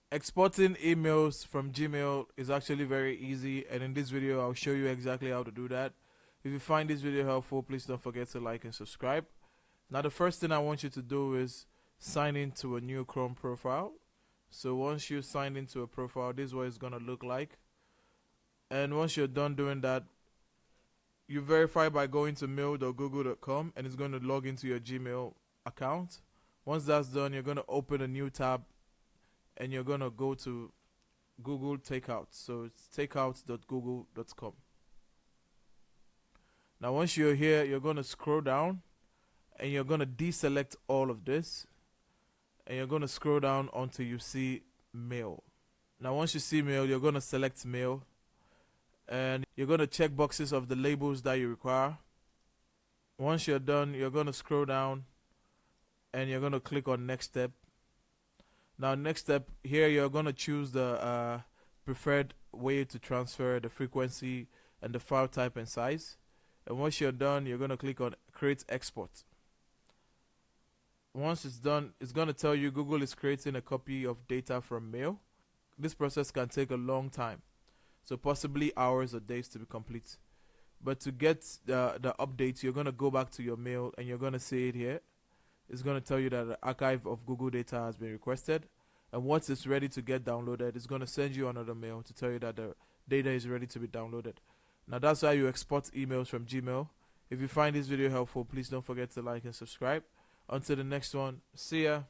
Exporting emails from Gmail is actually very easy, and in this video I'll show you exactly how to do that. If you find this video helpful, please don't forget to like and subscribe. Now the first thing I want you to do is sign into a new Chrome profile. So once you sign into a profile, this is what it's gonna look like. And once you're done doing that, you verify by going to mail.google.com, and it's going to log into your Gmail account. Once that's done, you're going to open a new tab, and you're going to go to Google Takeout. So it's takeout.google.com. Now once you're here, you're going to scroll down, and you're going to deselect all of this, and you're going to scroll down until you see mail. Now once you see mail, you're going to select mail, and you're going to check boxes of the labels that you require. Once you're done, you're going to scroll down, and you're going to click on next step. Now next step, here you're going to choose the preferred way to transfer the frequency and the file type and size. And once you're done, you're going to click on create export. Once it's done, it's going to tell you Google is creating a copy of data from mail. This process can take a long time, so possibly hours or days to be complete. But to get the updates, you're going to go back to your mail, and you're going to see it here. It's going to tell you that the archive of Google data has been requested, and once it's ready to get downloaded, it's going to send you another mail to tell you that the data is ready to be downloaded. Now that's how you export emails from Gmail. If you find this video helpful, please don't forget to like and subscribe. Until the next one, see ya.